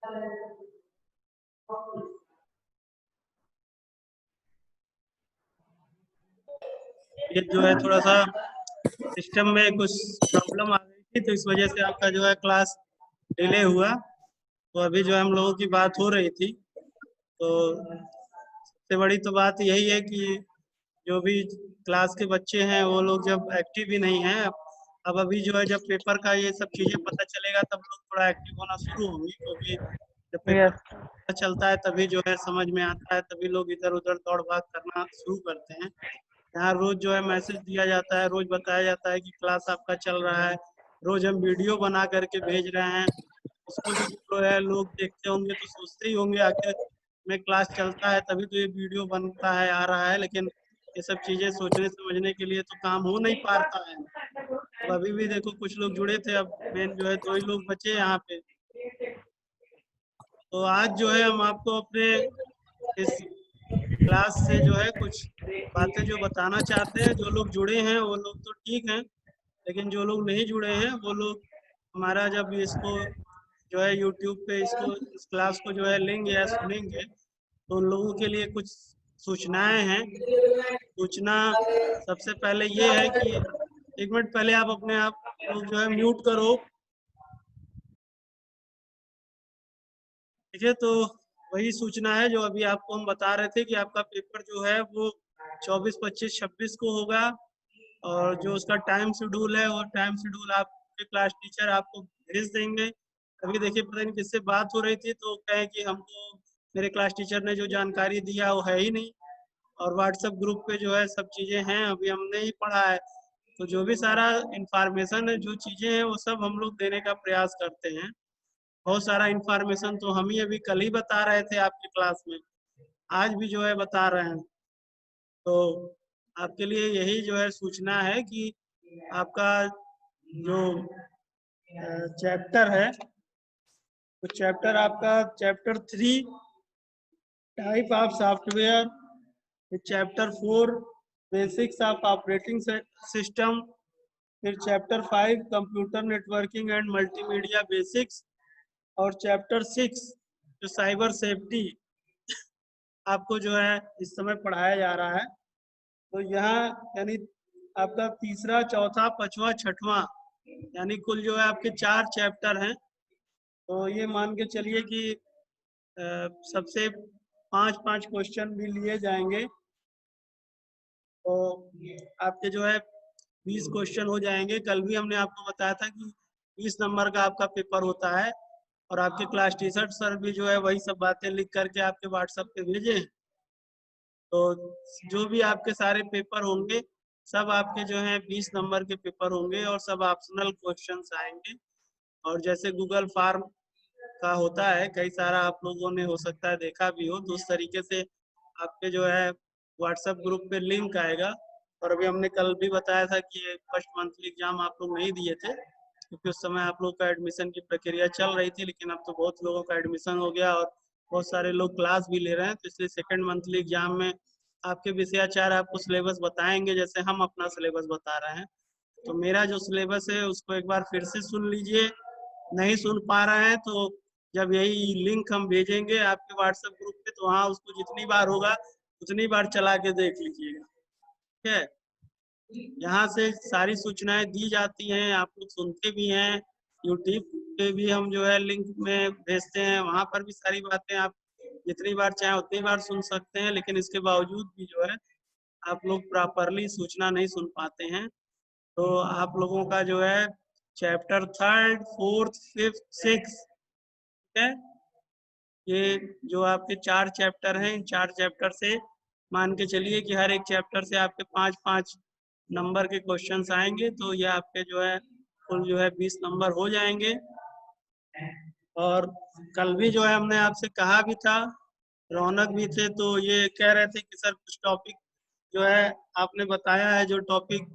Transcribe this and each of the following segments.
ये जो है थोड़ा सा सिस्टम में कुछ प्रॉब्लम आ गई थी, तो इस वजह से आपका जो है क्लास डिले हुआ। तो अभी जो है हम लोगों की बात हो रही थी, तो सबसे बड़ी तो बात यही है कि जो भी क्लास के बच्चे हैं वो लोग जब एक्टिव ही नहीं हैं, अब अभी जो है जब पेपर का ये सब चीजें पता चलेगा तब लोग थोड़ा एक्टिव होना शुरू होंगे, क्योंकि जब पेपर यस पता चलता है तभी जो है समझ में आता है, तभी लोग इधर उधर दौड़ भाग करना शुरू करते हैं। यहाँ रोज जो है मैसेज दिया जाता है, रोज बताया जाता है कि क्लास आपका चल रहा है, रोज हम वीडियो बना करके भेज रहे हैं। उसको भी जो है लोग देखते होंगे तो सोचते ही होंगे आखिर में क्लास चलता है तभी तो ये वीडियो बनता है, आ रहा है, लेकिन ये सब चीजें सोचने समझने के लिए तो काम हो नहीं पाता है। अब अभी भी देखो कुछ लोग जुड़े थे, अब मेन जो है 2 ही लोग बचे यहाँ पे। तो आज जो है हम आपको अपने इस क्लास से जो है कुछ बातें जो बताना चाहते हैं। जो लोग जुड़े हैं वो लोग तो ठीक हैं, लेकिन जो लोग नहीं जुड़े हैं वो लोग हमारा जब इसको जो है यूट्यूब पे इसको इस क्लास को जो है लेंगे या सुनेंगे, तो उन लोगों के लिए कुछ सूचनाएं हैं। सूचना सबसे पहले ये है कि 1 मिनट पहले आप अपने आप लोग जो है म्यूट करो, ठीक है। तो वही सूचना है जो अभी आपको हम बता रहे थे कि आपका पेपर जो है वो 24, 25, 26 को होगा, और जो उसका टाइम शेड्यूल है वो टाइम शेड्यूल आपके क्लास टीचर आपको भेज देंगे। अभी देखिए पता नहीं किससे बात हो रही थी, तो कहे कि हमको मेरे क्लास टीचर ने जो जानकारी दिया वो है ही नहीं, और व्हाट्सएप ग्रुप पे जो है सब चीजें हैं, अभी हमने ही पढ़ा है। तो जो भी सारा इंफॉर्मेशन है, जो चीजें हैं, वो सब हम लोग देने का प्रयास करते हैं। बहुत सारा इंफॉर्मेशन तो हम ही अभी कल ही बता रहे थे आपकी क्लास में, आज भी जो है बता रहे हैं। तो आपके लिए यही जो है सूचना है कि आपका जो चैप्टर है, तो चैप्टर आपका chapter 3 type of software, chapter 4 basics of operating system, फिर chapter 5 computer networking and multimedia basics, और चैप्टर 6 जो साइबर सेफ्टी आपको जो है इस समय पढ़ाया जा रहा है। तो यहाँ यानी आपका तीसरा, चौथा, पांचवा, छठवां, यानी कुल जो है आपके 4 चैप्टर हैं। तो ये मान के चलिए कि सबसे 5-5 क्वेश्चन भी लिए जाएंगे, तो आपके जो है 20 क्वेश्चन हो जाएंगे। कल भी हमने आपको बताया था कि 20 नंबर का आपका पेपर होता है, और आपके क्लास टीचर सर भी जो है वही सब बातें लिख करके आपके व्हाट्सएप पे भेजे। तो जो भी आपके सारे पेपर होंगे सब आपके जो है 20 नंबर के पेपर होंगे, और सब ऑप्शनल क्वेश्चंस आएंगे। और जैसे गूगल फॉर्म का होता है कई सारा, आप लोगों ने हो सकता है देखा भी हो, तो उस तरीके से आपके जो है व्हाट्सएप ग्रुप पे लिंक आएगा। और अभी हमने कल भी बताया था कि ये फर्स्ट मंथली एग्जाम आप लोग नहीं दिए थे, क्योंकि उस समय आप लोग का एडमिशन की प्रक्रिया चल रही थी, लेकिन अब तो बहुत लोगों का एडमिशन हो गया और बहुत सारे लोग क्लास भी ले रहे हैं। तो इसलिए सेकेंड मंथली एग्जाम में आपके विषयाचार्य आपको सिलेबस बताएंगे, जैसे हम अपना सिलेबस बता रहे हैं। तो मेरा जो सिलेबस है उसको एक बार फिर से सुन लीजिए, नहीं सुन पा रहे हैं तो जब यही लिंक हम भेजेंगे आपके व्हाट्सएप ग्रुप पे, तो वहाँ उसको जितनी बार होगा उतनी बार चला के देख लीजिएगा, ठीक है। यहाँ से सारी सूचनाएं दी जाती हैं, आप लोग सुनते भी हैं। यूट्यूब पे भी हम जो है लिंक में भेजते हैं, वहाँ पर भी सारी बातें आप जितनी बार चाहे उतनी बार सुन सकते हैं, लेकिन इसके बावजूद भी जो है आप लोग प्रॉपरली सूचना नहीं सुन पाते हैं। तो आप लोगों का जो है चैप्टर 3, 4, 5, 6 है, ये जो आपके 4 चैप्टर हैं, इन 4 चैप्टर से मान के चलिए कि हर एक चैप्टर से आपके 5-5 नंबर के क्वेश्चंस आएंगे। तो ये आपके जो है कुल जो है 20 नंबर हो जाएंगे। और कल भी जो है हमने आपसे कहा भी था, रौनक भी थे, तो ये कह रहे थे कि सर कुछ टॉपिक जो है आपने बताया है, जो टॉपिक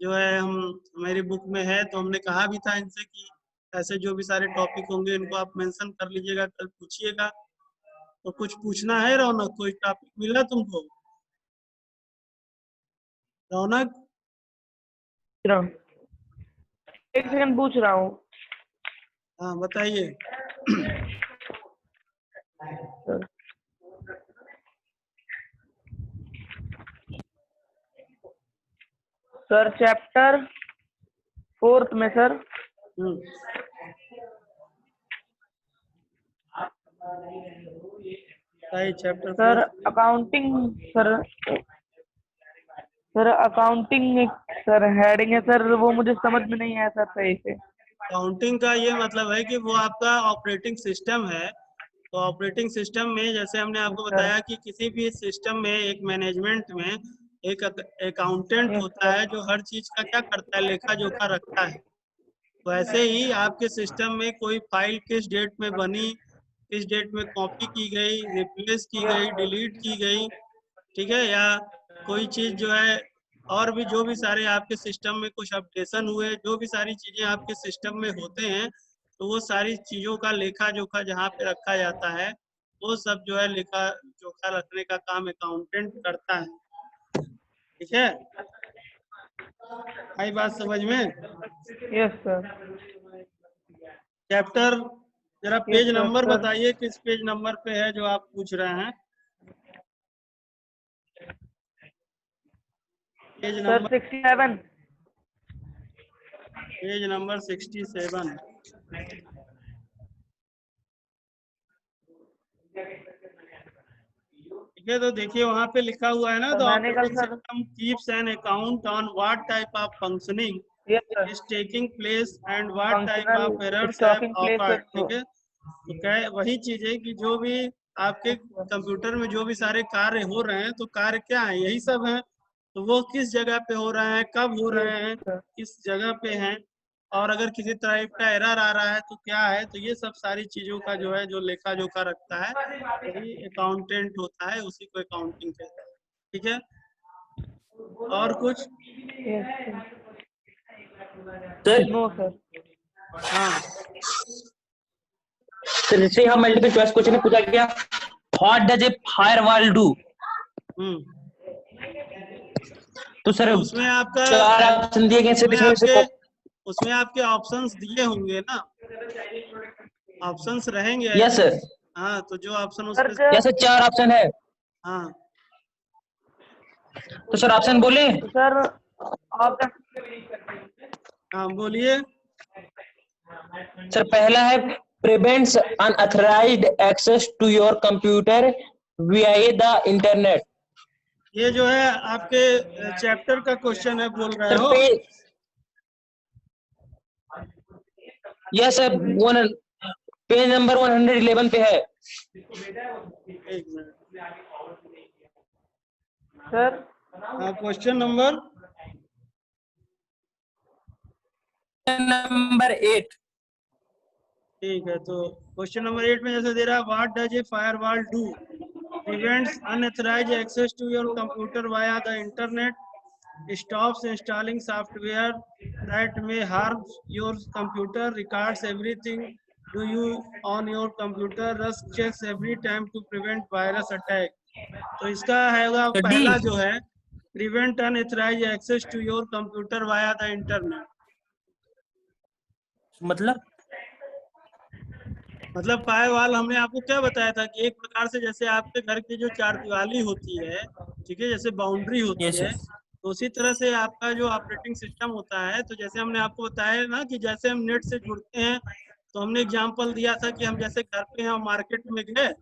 जो है हम मेरी बुक में है, तो हमने कहा भी था इनसे कि ऐसे जो भी सारे टॉपिक होंगे इनको आप मेंशन कर लीजिएगा, कल पूछिएगा। तो कुछ पूछना है रौनक, कोई टॉपिक मिला तुमको रौनक? एक सेकंड पूछ रहा हूँ। हाँ बताइए। सर चैप्टर 4 में सर सही chapter sir 4 accounting sir accounting एक सर हेडिंग है सर, वो मुझे समझ में नहीं आया सर सही से। काउंटिंग का ये मतलब है कि वो आपका ऑपरेटिंग सिस्टम है। तो ऑपरेटिंग सिस्टम में जैसे हमने आपको सर बताया कि किसी भी सिस्टम में एक मैनेजमेंट में एक अकाउंटेंट यस होता है जो हर चीज का क्या करता है, लेखा जोखा रखता है। तो ऐसे ही आपके सिस्टम में कोई फाइल किस डेट में बनी, किस डेट में कॉपी की गई, रिप्लेस की गई, डिलीट की गई, ठीक है, या कोई चीज जो है और भी जो भी सारे आपके सिस्टम में कुछ अपडेशन हुए, जो भी सारी चीजें आपके सिस्टम में होते हैं, तो वो सारी चीजों का लेखा जोखा जहाँ पे रखा जाता है, वो सब जो है लेखा जोखा रखने का काम अकाउंटेंट करता है। ठीक है, आई बात समझ में? यस सर चैप्टर जरा yes page sir number sir बताइए, किस पेज नंबर पे है जो आप पूछ रहे हैं? Page sir number 67 page number 67। ठीक है, तो देखिए वहां पे लिखा हुआ है ना, सर द मैंने कल operating sir system keeps an account on what type of functioning yes sir is taking place and what type functional of errors have stocking place occurred। Sir. ठीक है, तो क्या वही चीज है कि जो भी आपके कंप्यूटर में जो भी सारे कार्य हो रहे हैं, तो कार्य क्या है, यही सब है। तो वो किस जगह पे हो रहे हैं, कब हो रहे हैं, यस सर किस जगह पे हैं, और अगर किसी टाइप का एरर आ रहा है तो क्या है। तो ये सब सारी चीजों का जो है, जो लेखा जोखा रखता है, वही अकाउंटेंट होता है, उसी को अकाउंटिंग कहते हैं। ठीक है, और कुछ? यस सर नो सर हाँ, सर जैसे हम मल्टीपल चॉइस क्वेश्चन में पूछा गया what does a firewall do, hmm, तो सर तो उसमें आपका चार ऑप्शन दिए गए सर, उसमें इसमें से आपके उसमें आपके ऑप्शंस दिए होंगे ना, ऑप्शंस रहेंगे। यस सर, हाँ, तो जो ऑप्शन सर उसमें, यस सर चार ऑप्शन है, हाँ, तो सर ऑप्शन बोले। तो सर आप हाँ बोलिए। सर पहला है prevents unauthorised access to your computer via the internet. ये जो है आपके चैप्टर का क्वेश्चन है, बोल रहे सर हो? यस सर पेज नंबर 111 पे है। एक मिनट, सर हाँ, क्वेश्चन नंबर नंबर 8। ठीक है, तो क्वेश्चन नंबर 8 में जैसे दे रहा है, what does a firewall do, prevents unauthorised access to your computer via the internet, stops installing software that may harm your computer, records everything do you on your computer, rush checks every time to prevent virus attack। तो इसका हैगा तो D, पहला जो है, prevent unauthorized access to your computer via the internet। मतलब firewall हमने आपको क्या बताया था कि एक प्रकार से जैसे आपके घर की जो चार दीवारी होती है, ठीक है, जैसे बाउंड्री होती यस है, सर, तो उसी तरह से आपका जो ऑपरेटिंग सिस्टम होता है। तो जैसे हमने आपको बताया ना कि जैसे हम नेट से जुड़ते हैं, तो हमने एग्जांपल दिया था कि हम जैसे घर पे हैं, मार्केट में गए,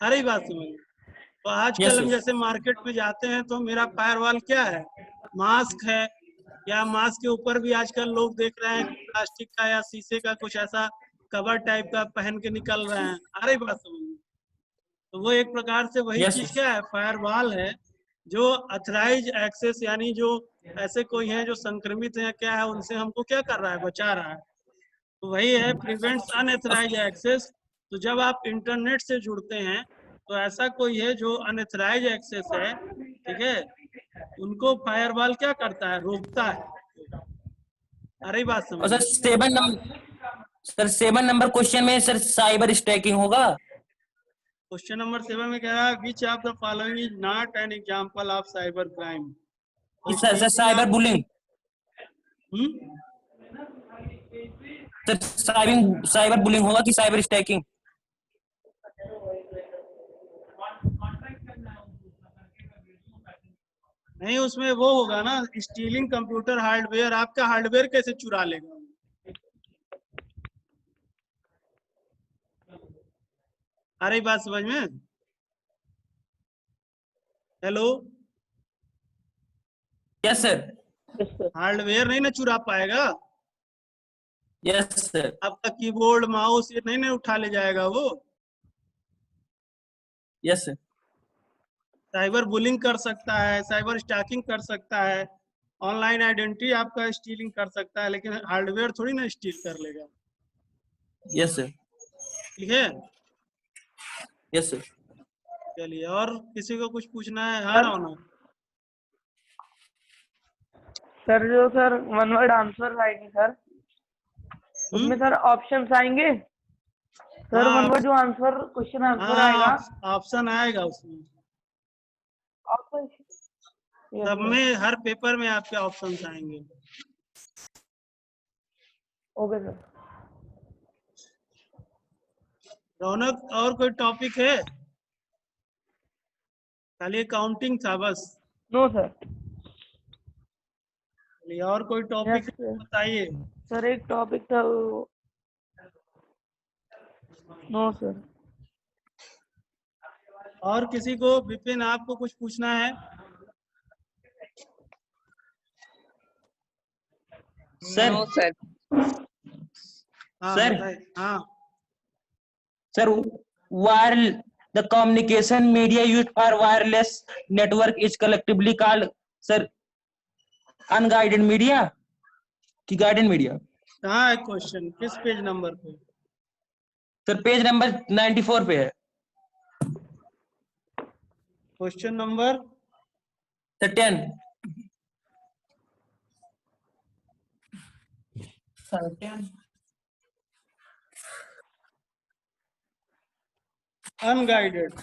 सारी बात समझ। तो आजकल यस हम सर, जैसे मार्केट में जाते हैं, तो मेरा फायरवॉल क्या है, मास्क है। या मास्क के ऊपर भी आजकल लोग देख रहे हैं कि प्लास्टिक का या शीशे का कुछ ऐसा कवर टाइप का पहन के निकल रहे हैं, आ रही बात समझ में? तो वो एक प्रकार से वही यस चीज सर। क्या है, फायरवॉल है, जो अथराइज एक्सेस, यानी जो ऐसे कोई हैं जो संक्रमित हैं क्या है, उनसे हमको क्या कर रहा है, बचा रहा है। तो वही है प्रिवेंट्स अनएथराइज एक्सेस। तो जब आप इंटरनेट से जुड़ते हैं, तो ऐसा कोई है जो अनएथराइज एक्सेस है, ठीक है, उनको फायरवॉल क्या करता है, रोकता है। अरे बात और समझ सर में? 7 नंबर क्वेश्चन में सर साइबर स्टैकिंग होगा। क्वेश्चन नंबर 7 में कह रहा है, which of the following is not an example of cyber crime. Sir sir stealing cyber of, bullying, sir cyber bullying होगा कि साइबर स्टैकिंग। नहीं, उसमें वो होगा ना, स्टीलिंग कंप्यूटर हार्डवेयर। आपका हार्डवेयर कैसे चुरा लेगा? आ रही बात समझ में? Hello, yes sir. Yes sir. Hardware नहीं ना चुरा पाएगा। Yes sir. आपका कीबोर्ड माउस ये नहीं ना उठा ले जाएगा वो। Yes sir. साइबर बुलिंग कर सकता है, साइबर स्टॉकिंग कर सकता है, ऑनलाइन आइडेंटिटी आपका स्टीलिंग कर सकता है, लेकिन हार्डवेयर थोड़ी ना स्टील कर लेगा। Yes sir. ठीक है, यस सर। चलिए। और किसी को कुछ पूछना है? हाँ सर रौनक। सर जो सर वन वर्ड आंसर आएंगे सर, उसमें सर ऑप्शंस आएंगे सर। वन हाँ वर्ड जो आंसर क्वेश्चन आंसर आएगा, हाँ, ऑप्शन आएगा उसमें। ऑप्शन। यस सब सर। में, हर पेपर में आपके ऑप्शंस आएंगे। Okay sir. रौनक, और कोई टॉपिक है? खाली काउंटिंग था बस? No sir. चलिए, और कोई टॉपिक यस सर। बताइए। सर एक टॉपिक था नो सर। और किसी को? विपिन, आपको कुछ पूछना है? सर। No sir. हाँ सर। बताइए। हाँ, sir wire the communication media used for wireless network is collectively called sir unguided media कि गाइडेड मीडिया? कहाँ है क्वेश्चन? किस पेज नंबर पे? सर पेज नंबर 94 पे है। Question number? Sir 10। Sir 10। Unguided.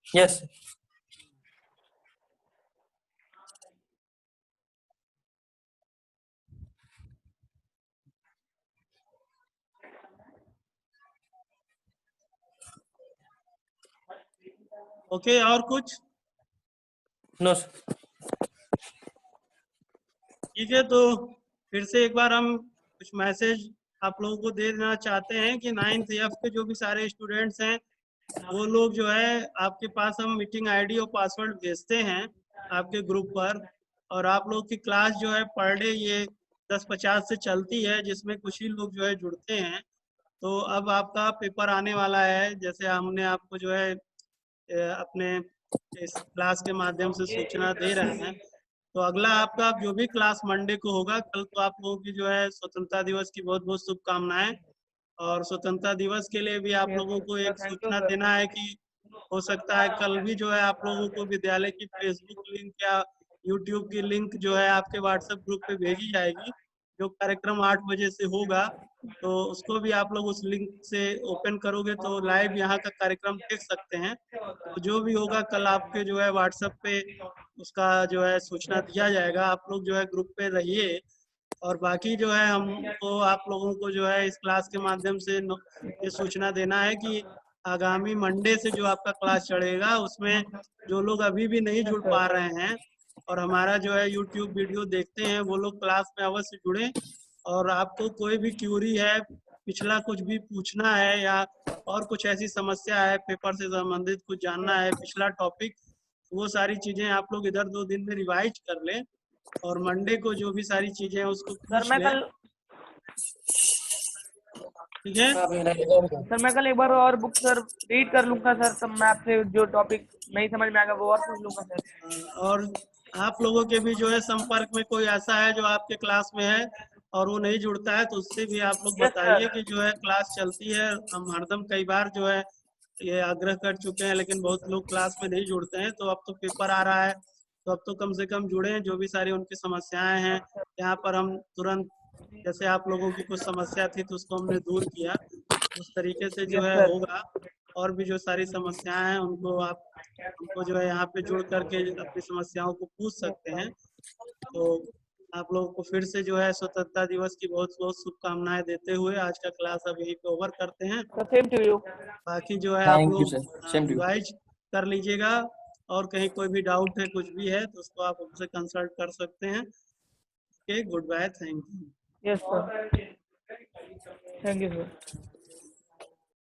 Yes. Okay, और कुछ? नो। ठीक है, तो फिर से एक बार हम कुछ मैसेज आप लोगों को दे देना चाहते हैं कि 9th F के जो भी सारे स्टूडेंट्स हैं, वो लोग जो है आपके पास हम मीटिंग आईडी और पासवर्ड भेजते हैं आपके ग्रुप पर। और आप लोग की क्लास जो है पर डे ये 10:50 से चलती है, जिसमें कुछ ही लोग जो है जुड़ते हैं। तो अब आपका पेपर आने वाला है, जैसे हमने आपको जो है अपने इस क्लास के माध्यम से सूचना दे रहे हैं। तो अगला आपका जो भी क्लास मंडे को होगा, कल तो आप लोगों की जो है स्वतंत्रता दिवस की बहुत बहुत शुभकामनाएं। और स्वतंत्रता दिवस के लिए भी आप यस लोगों को सर। एक थैंक यू सूचना सर। देना है कि हो सकता है कल भी जो है आप लोगों को विद्यालय की फेसबुक लिंक या यूट्यूब की लिंक जो है आपके व्हाट्सएप ग्रुप पे भेजी जाएगी। जो कार्यक्रम 8 बजे से होगा, तो उसको भी आप लोग उस लिंक से ओपन करोगे तो लाइव यहाँ का कार्यक्रम देख सकते हैं। तो जो भी होगा कल आपके जो है व्हाट्सएप पे उसका जो है सूचना दिया जाएगा। आप लोग जो है ग्रुप पे रहिए। और बाकी जो है हमको आप लोगों को जो है इस क्लास के माध्यम से ये सूचना देना है कि आगामी मंडे से जो आपका क्लास चढ़ेगा, उसमें जो लोग अभी भी नहीं यस जुड़ सर। पा रहे हैं और हमारा जो है यूट्यूब वीडियो देखते हैं, वो लोग क्लास में अवश्य जुड़े। और आपको कोई भी क्यूरी है, पिछला कुछ भी पूछना है, या और कुछ ऐसी समस्या है, पेपर से संबंधित कुछ जानना है, पिछला टॉपिक, वो सारी चीजें आप लोग इधर 2 दिन में रिवाइज कर लें और मंडे को जो भी सारी चीजें हैं उसको सर पूछ मैं लें। कल ठीक है, सर मैं कल एक बार और बुक सर रीड कर लूंगा सर, तब मैं आपसे जो टॉपिक नहीं समझ में आएगा वो और पूछ लूंगा सर। और आप लोगों के भी जो है संपर्क में कोई ऐसा है जो आपके क्लास में है और वो नहीं जुड़ता है, तो उससे भी आप लोग यस बताइए सर। कि जो है क्लास चलती है। हम हरदम कई बार जो है ये आग्रह कर चुके हैं, लेकिन बहुत लोग क्लास में नहीं जुड़ते हैं। तो अब तो पेपर आ रहा है, तो अब तो कम से कम जुड़े। जो भी सारी उनकी समस्याएं हैं यहाँ पर हम तुरंत, जैसे आप लोगों की कुछ समस्या थी तो उसको हमने दूर किया, उस तरीके से जो यस है सर। होगा। और भी जो सारी समस्याएं हैं उनको आप हमको जो है यहाँ पे जुड़ करके अपनी समस्याओं को पूछ सकते हैं। तो आप लोगों को फिर से जो है स्वतंत्रता दिवस की बहुत बहुत शुभकामनाएं देते हुए आज का क्लास अब यहीं पे ओवर करते हैं। Sir same to you. बाकी जो है आप थैंक यू लोग sir. Same to you. Revise कर लीजिएगा और कहीं कोई भी डाउट है, कुछ भी है, तो उसको आप हमसे कंसल्ट कर सकते हैं। Okay, goodbye, thank you. Yes sir, thank you sir.